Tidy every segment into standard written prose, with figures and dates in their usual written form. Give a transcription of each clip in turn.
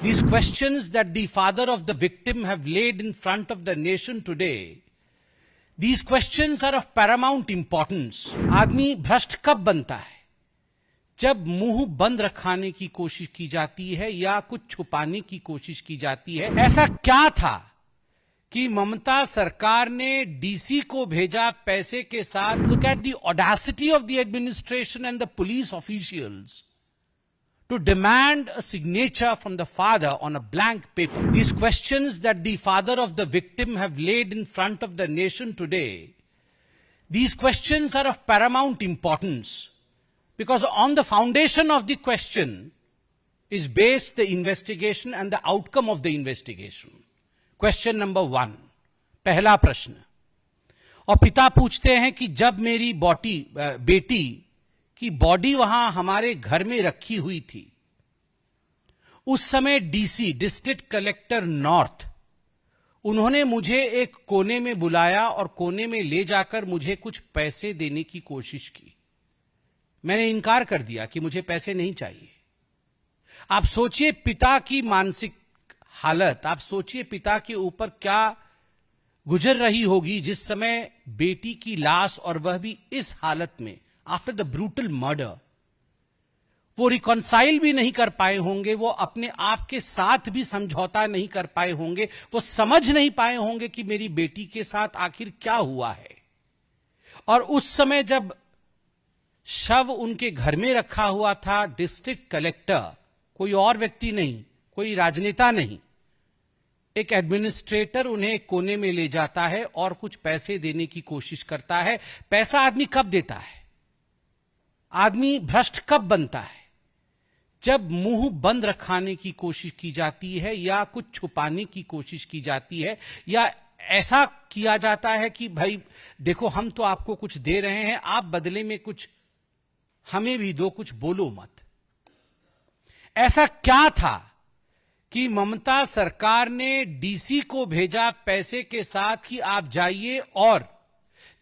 These questions that the father of the victim have laid in front of the nation today, these questions are of paramount importance. आदमी भ्रष्ट कब बनता है? जब मुंह बंद रखाने की कोशिश की जाती है या कुछ छुपाने की कोशिश की जाती है। ऐसा क्या था कि ममता सरकार ने डीसी को भेजा पैसे के साथ? Look at the audacity of the administration and the police officials to demand a signature from the father on a blank paper. These questions that the father of the victim have laid in front of the nation today, these questions are of paramount importance because on the foundation of the question is based the investigation and the outcome of the investigation. Question number 1, पहला प्रश्न। और पिता पूछते हैं कि जब मेरी बेटी की बॉडी वहां हमारे घर में रखी हुई थी, उस समय डीसी डिस्ट्रिक्ट कलेक्टर नॉर्थ, उन्होंने मुझे एक कोने में बुलाया और कोने में ले जाकर मुझे कुछ पैसे देने की कोशिश की। मैंने इनकार कर दिया कि मुझे पैसे नहीं चाहिए। आप सोचिए पिता की मानसिक हालत, आप सोचिए पिता के ऊपर क्या गुजर रही होगी जिस समय बेटी की लाश, और वह भी इस हालत में, आफ्टर द ब्रूटल मर्डर। वो रिकॉन्साइल भी नहीं कर पाए होंगे, वो अपने आप के साथ भी समझौता नहीं कर पाए होंगे, वो समझ नहीं पाए होंगे कि मेरी बेटी के साथ आखिर क्या हुआ है। और उस समय जब शव उनके घर में रखा हुआ था, डिस्ट्रिक्ट कलेक्टर, कोई और व्यक्ति नहीं, कोई राजनेता नहीं, एक एडमिनिस्ट्रेटर उन्हें कोने में ले जाता है और कुछ पैसे देने की कोशिश करता है। पैसा आदमी कब देता है? आदमी भ्रष्ट कब बनता है? जब मुंह बंद रखाने की कोशिश की जाती है या कुछ छुपाने की कोशिश की जाती है, या ऐसा किया जाता है कि भाई देखो हम तो आपको कुछ दे रहे हैं, आप बदले में कुछ हमें भी दो, कुछ बोलो मत। ऐसा क्या था कि ममता सरकार ने डीसी को भेजा पैसे के साथ कि आप जाइए, और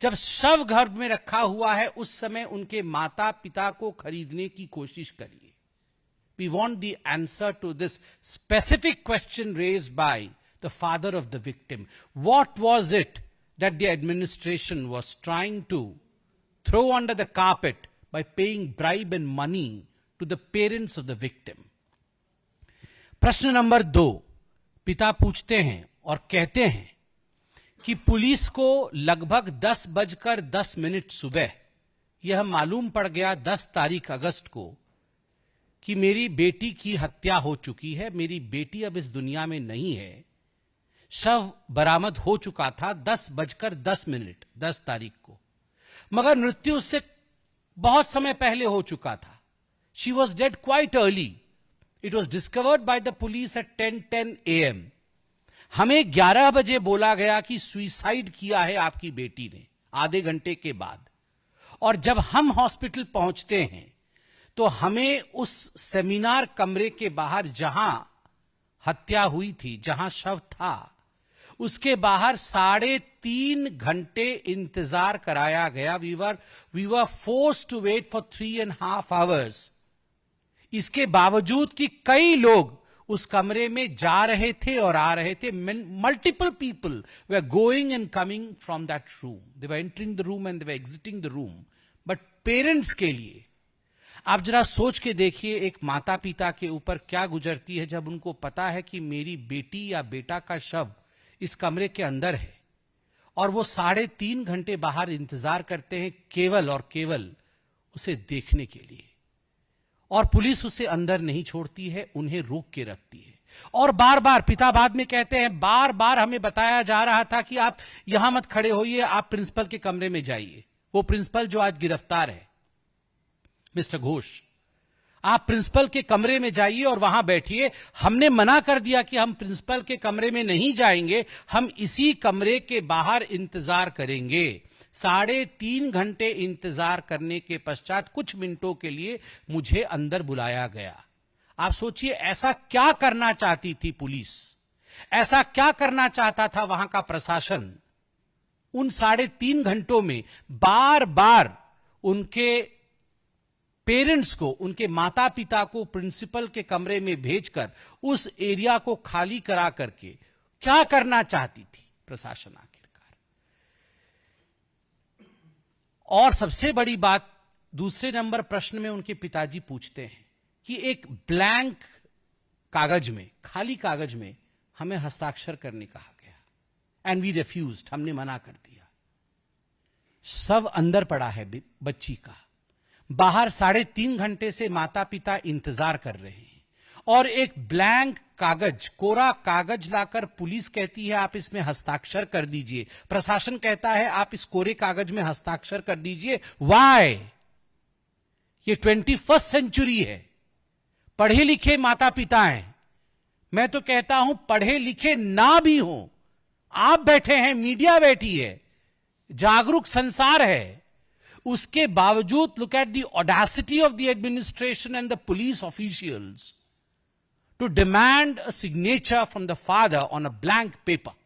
जब शव घर में रखा हुआ है उस समय उनके माता पिता को खरीदने की कोशिश करिए। We want the answer to this specific question raised by the father of the victim. What was it that the administration was trying to throw under the carpet by paying bribe and money to the parents of the victim? प्रश्न number 2, पिता पूछते हैं और कहते हैं कि police को लगभग 10:10 सुबह यह मालूम पड़ गया 10 तारीख अगस्त को कि मेरी बेटी की हत्या हो चुकी है, मेरी बेटी अब इस दुनिया में नहीं है। शव बरामद हो चुका था 10:10 10 तारीख को, मगर मृत्यु उससे बहुत समय पहले हो चुका था। She was dead quite early. It was discovered by the police at 10:10 AM। हमें 11 बजे बोला गया कि सुइसाइड किया है आपकी बेटी ने, आधे घंटे के बाद। और जब हम हॉस्पिटल पहुंचते हैं तो हमें उस सेमिनार कमरे के बाहर जहां हत्या हुई थी, जहां शव था, उसके बाहर 3.5 घंटे इंतजार कराया गया। We were forced to wait for 3.5 hours। इसके बावजूद कि कई लोग उस कमरे में जा रहे थे और आ रहे थे। Multiple people way going and coming from that room, they were entering the room and they were exiting the room. But parents के लिए आप जरा सोच के देखिए एक माता पिता के ऊपर क्या गुजरती है जब उनको पता है कि मेरी बेटी या बेटा का शव इस कमरे के अंदर है, और वो 3.5 घंटे बाहर इंतजार करते हैं केवल और केवल उसे देखने के लिए। और पुलिस उसे अंदर नहीं छोड़ती है, उन्हें रोक के रखती है। और बार बार पिता बाद में कहते हैं, बार बार हमें बताया जा रहा था कि आप यहां मत खड़े होइए, आप प्रिंसिपल के कमरे में जाइए। वो प्रिंसिपल जो आज गिरफ्तार है, मिस्टर घोष, आप प्रिंसिपल के कमरे में जाइए और वहां बैठिए। हमने मना कर दिया कि हम प्रिंसिपल के कमरे में नहीं जाएंगे, हम इसी कमरे के बाहर इंतजार करेंगे। 3.5 घंटे इंतजार करने के पश्चात कुछ मिनटों के लिए मुझे अंदर बुलाया गया। आप सोचिए ऐसा क्या करना चाहती थी पुलिस, ऐसा क्या करना चाहता था वहां का प्रशासन। उन 3.5 घंटों में बार बार उनके पेरेंट्स को, उनके माता पिता को प्रिंसिपल के कमरे में भेजकर उस एरिया को खाली करा करके क्या करना चाहती थी प्रशासन आखिरकार? और सबसे बड़ी बात, दूसरे नंबर प्रश्न में उनके पिताजी पूछते हैं कि एक ब्लैंक कागज में, खाली कागज में हमें हस्ताक्षर करने कहा गया एंड वी रिफ्यूज्ड, हमने मना कर दिया। सब अंदर पड़ा है बच्ची का, बाहर 3.5 घंटे से माता पिता इंतजार कर रहे हैं, और एक ब्लैंक कागज, कोरा कागज लाकर पुलिस कहती है आप इसमें हस्ताक्षर कर दीजिए, प्रशासन कहता है आप इस कोरे कागज में हस्ताक्षर कर दीजिए। व्हाई? ये 21st सेंचुरी है, पढ़े लिखे माता पिता हैं, मैं तो कहता हूं पढ़े लिखे ना भी हो, आप बैठे हैं, मीडिया बैठी है, जागरूक संसार है, उसके बावजूद look at the audacity of the administration and the police officials to demand a signature from the father on a blank paper.